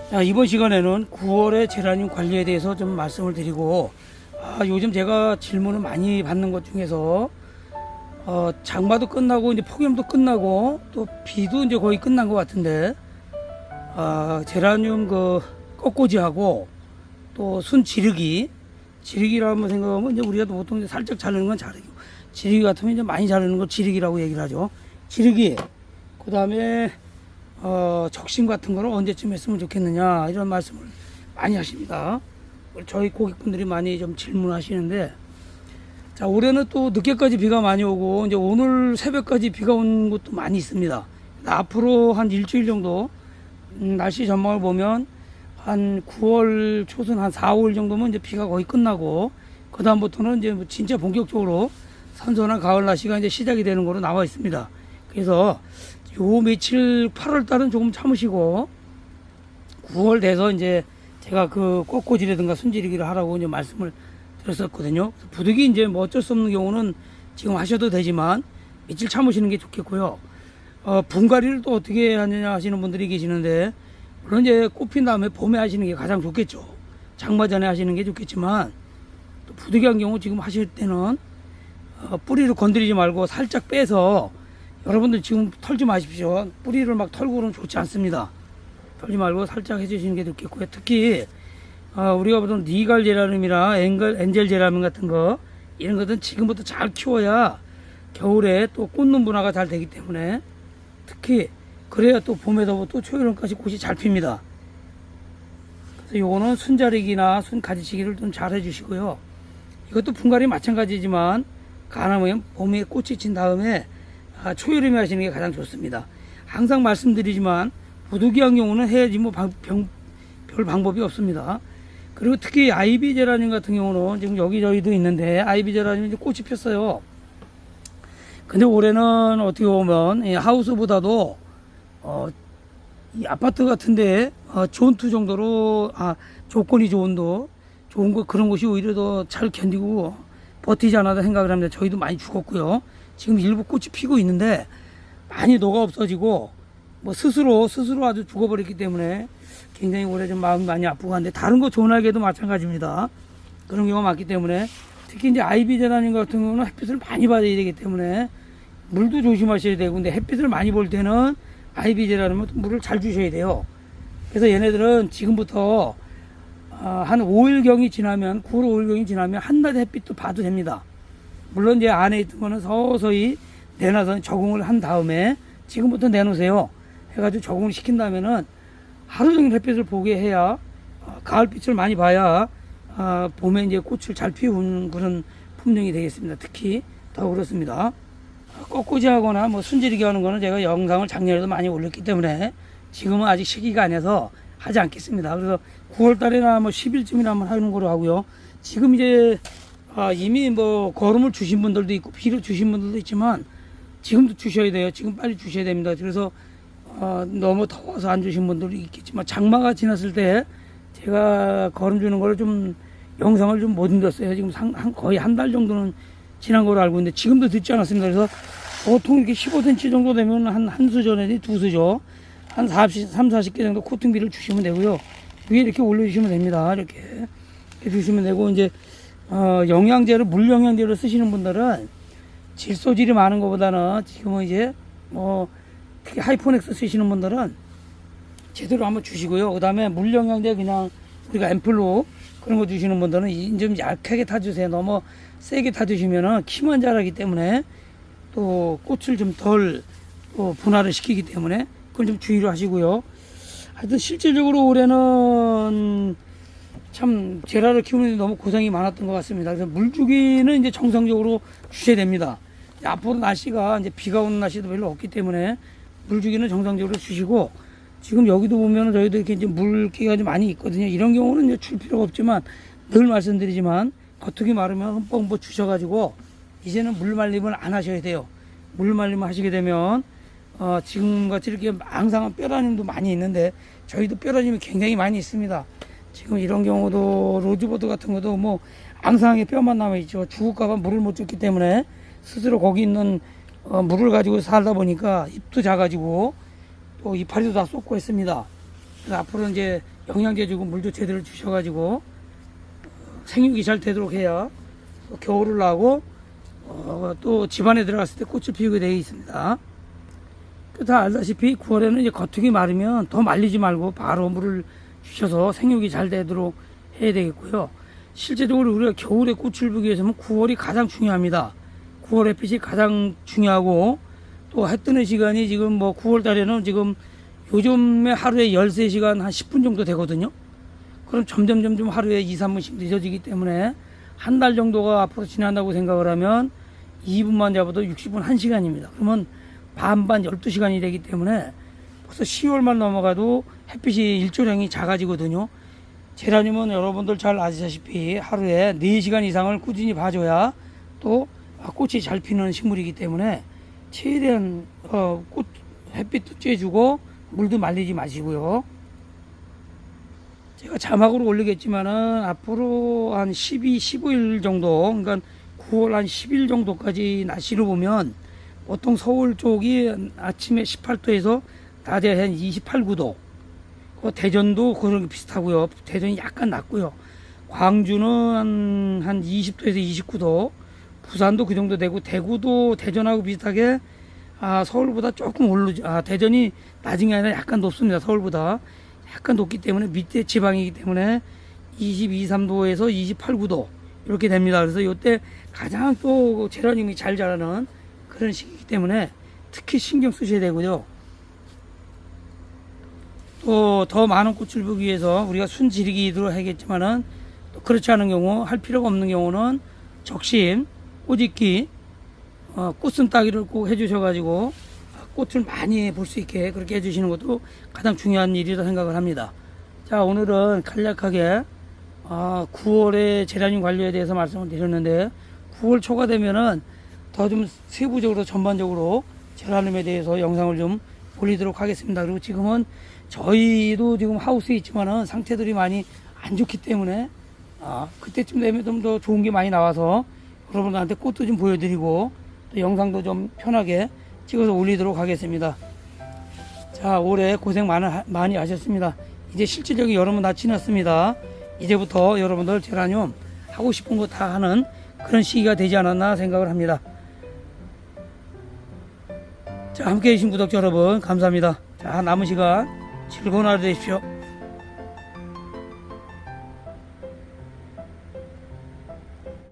자, 이번 시간에는 9월의 제라늄 관리에 대해서 좀 말씀을 드리고, 요즘 제가 질문을 많이 받는 것 중에서 장마도 끝나고 이제 폭염도 끝나고 또 비도 이제 거의 끝난 것 같은데, 제라늄 그 꽃꽂이하고 또 순 지르기라고 한번 생각하면 이제 우리가 보통 이제 살짝 자르는 건 자르기, 지르기 같으면 이제 많이 자르는 거 지르기라고 얘기를 하죠. 지르기, 그 다음에 적심 같은 거를 언제쯤 했으면 좋겠느냐, 이런 말씀을 많이 하십니다. 저희 고객분들이 많이 좀 질문하시는데, 자, 올해는 또 늦게까지 비가 많이 오고 이제 오늘 새벽까지 비가 온 곳도 많이 있습니다. 앞으로 한 일주일 정도 날씨 전망을 보면 한 9월 초순 한 4, 5일 정도면 이제 비가 거의 끝나고, 그 다음부터는 이제 진짜 본격적으로 선선한 가을 날씨가 이제 시작이 되는 거로 나와 있습니다. 그래서 요 며칠 8월 달은 조금 참으시고 9월 돼서 이제 제가 그 꽃꽂이라든가 순지르기를 하라고 이제 말씀을 드렸었거든요. 부득이 이제 뭐 어쩔 수 없는 경우는 지금 하셔도 되지만 며칠 참으시는 게 좋겠고요. 분갈이를 또 어떻게 하느냐 하시는 분들이 계시는데, 물론 이제 꽃핀 다음에 봄에 하시는 게 가장 좋겠죠. 장마 전에 하시는 게 좋겠지만, 또 부득이한 경우 지금 하실 때는 뿌리를 건드리지 말고 살짝 빼서, 여러분들 지금 털지 마십시오. 뿌리를 막 털고 그러면 좋지 않습니다. 털지 말고 살짝 해주시는 게 좋겠고요. 특히 우리가 보던 니갈 제라늄이나 엔젤 제라늄 같은 거, 이런 것은 지금부터 잘 키워야 겨울에 또 꽃눈 분화가 잘 되기 때문에, 특히 그래야 또 봄에도 또 초여름까지 꽃이 잘 핍니다. 그래서 요거는 순자리기나 순가지치기를 좀 잘 해주시고요. 이것도 분갈이 마찬가지지만 가능하면 봄에 꽃이 친 다음에 초여름에 하시는 게 가장 좋습니다. 항상 말씀드리지만 부득이한 경우는 해야지 뭐 별 방법이 없습니다. 그리고 특히 아이비 제라늄 같은 경우는 지금 여기 저희도 있는데, 아이비 제라늄이 꽃이 폈어요. 근데 올해는 어떻게 보면 하우스보다도 이 아파트 같은데 존투 정도로 조건이 좋은 거, 그런 곳이 오히려 더 잘 견디고 버티지 않아도 생각을 합니다. 저희도 많이 죽었고요. 지금 일부 꽃이 피고 있는데 많이 녹아 없어지고 뭐 스스로 아주 죽어버렸기 때문에 굉장히 올해 좀 마음이 많이 아프고 한데, 다른 거 좋은 알게도 마찬가지입니다. 그런 경우가 많기 때문에, 특히 이제 아이비 제라늄 같은 경우는 햇빛을 많이 받아야 되기 때문에 물도 조심하셔야 되고, 근데 햇빛을 많이 볼 때는 아이비 제라늄은 물을 잘 주셔야 돼요. 그래서 얘네들은 지금부터 한 5일경이 지나면, 9월 5일경이 지나면 한낮 햇빛도 봐도 됩니다. 물론 이제 안에 있던 거는 서서히 내놔서 적응을 한 다음에, 지금부터 내놓으세요. 해가지고 적응을 시킨 다음에는 하루 종일 햇빛을 보게 해야, 가을빛을 많이 봐야 봄에 이제 꽃을 잘 피우는 그런 품종이 되겠습니다. 특히 더 그렇습니다. 꽃꽂이 하거나 뭐 순지르기 하는 거는 제가 영상을 작년에도 많이 올렸기 때문에 지금은 아직 시기가 아니어서 하지 않겠습니다. 그래서 9월 달에나 뭐 10일쯤이나 한번 하는 거로 하고요. 지금 이제 이미 뭐 거름을 주신 분들도 있고 비료 주신 분들도 있지만, 지금도 주셔야 돼요. 지금 빨리 주셔야 됩니다. 그래서 너무 더워서 안 주신 분들도 있겠지만, 장마가 지났을 때 제가 거름 주는 거를 좀 영상을 좀 못 올렸어요. 지금 거의 한 달 정도는 지난 걸로 알고 있는데 지금도 듣지 않았습니다. 그래서 보통 이렇게 15cm 정도 되면 한 수저 내지 두 수저, 한 30-40개 정도 코팅비를 주시면 되고요. 위에 이렇게 올려주시면 됩니다. 이렇게 주시면 되고, 이제 영양제를, 물 영양제를 쓰시는 분들은 질소질이 많은 것보다는 지금은 이제 특히 하이포넥스 쓰시는 분들은 제대로 한번 주시고요. 그 다음에 물 영양제 그냥 우리가 앰플로 그런 거 주시는 분들은 좀 약하게 타주세요. 너무 세게 타주시면은 키만 자라기 때문에 또 꽃을 좀 덜 분화를 시키기 때문에 그걸 좀 주의를 하시고요. 하여튼 실질적으로 올해는 참 제라를 키우는데 너무 고생이 많았던 것 같습니다. 그래서 물주기는 이제 정상적으로 주셔야 됩니다. 앞으로 날씨가 이제 비가 오는 날씨도 별로 없기 때문에 물주기는 정상적으로 주시고, 지금 여기도 보면 저희도 이렇게 이제 물기가 좀 많이 있거든요. 이런 경우는 이제 줄 필요가 없지만, 늘 말씀드리지만 겉흙이 마르면 흠뻑 주셔가지고 이제는 물 말림을 안 하셔야 돼요. 물 말림을 하시게 되면 지금같이 이렇게 앙상한 뼈라님도 많이 있는데, 저희도 뼈라님이 굉장히 많이 있습니다. 지금 이런 경우도 로즈보드 같은 것도 뭐 앙상하게 뼈만 남아있죠. 죽을까봐 물을 못 줬기 때문에 스스로 거기 있는 물을 가지고 살다 보니까 잎도 작아지고 또 이파리도 다 쏟고 했습니다. 그래서 앞으로 이제 영양제 주고 물도 제대로 주셔가지고 생육이 잘 되도록 해야 겨울을 나고 또 집안에 들어갔을 때 꽃을 피우게 되어 있습니다. 다 알다시피 9월에는 이제 겉흙이 마르면 더 말리지 말고 바로 물을 주셔서 생육이 잘 되도록 해야 되겠고요. 실제적으로 우리가 겨울에 꽃을 피우기 위해서는 9월이 가장 중요합니다. 9월 햇빛이 가장 중요하고 또 해 뜨는 시간이 지금 뭐 9월 달에는 지금 요즘에 하루에 13시간 한 10분 정도 되거든요. 그럼 점점 하루에 2, 3분씩 늦어지기 때문에 한 달 정도가 앞으로 지난다고 생각을 하면 2분만 잡아도 60분 1시간입니다. 그러면 반반 12시간이 되기 때문에 벌써 10월만 넘어가도 햇빛이 일조량이 작아지거든요. 제라늄은 여러분들 잘 아시다시피 하루에 4시간 이상을 꾸준히 봐줘야 또 꽃이 잘 피는 식물이기 때문에 최대한 꽃 햇빛도 쬐주고 물도 말리지 마시고요. 제가 자막으로 올리겠지만은 앞으로 한 12, 15일 정도, 그러니까 9월 한 10일 정도까지 날씨를 보면 보통 서울 쪽이 아침에 18도에서 낮에 한 28, 9도. 대전도 그런 게 비슷하고요. 대전이 약간 낮고요. 광주는 한 20도에서 29도. 부산도 그 정도 되고 대구도 대전하고 비슷하게 서울보다 조금 오르죠. 대전이 낮은 게 아니라 약간 높습니다. 서울보다 약간 높기 때문에 밑에 지방이기 때문에 22, 3도에서 28, 9도 이렇게 됩니다. 그래서 이때 가장 또 제라늄이 잘 자라는 그런 시기이기 때문에 특히 신경 쓰셔야 되고요. 또 더 많은 꽃을 보기 위해서 우리가 순지르기도 하겠지만은 또 그렇지 않은 경우, 할 필요가 없는 경우는 적심, 꽃익기, 꽃순 따기를 꼭 해주셔가지고 꽃을 많이 볼 수 있게 그렇게 해주시는 것도 가장 중요한 일이라 생각을 합니다. 자, 오늘은 간략하게 9월의 제라늄 관리에 대해서 말씀을 드렸는데 9월 초가 되면은 더 좀 세부적으로 전반적으로 제라늄에 대해서 영상을 좀 올리도록 하겠습니다. 그리고 지금은 저희도 지금 하우스에 있지만은 상태들이 많이 안 좋기 때문에 그때쯤 되면 좀 더 좋은 게 많이 나와서 여러분들한테 꽃도 좀 보여드리고 또 영상도 좀 편하게 찍어서 올리도록 하겠습니다. 자, 올해 고생 많이 하셨습니다. 이제 실질적인 여름은 다 지났습니다. 이제부터 여러분들 제라늄 하고 싶은 거 다 하는 그런 시기가 되지 않았나 생각을 합니다. 자, 함께 해주신 구독자 여러분 감사합니다. 자, 남은 시간 즐거운 하루 되십시오.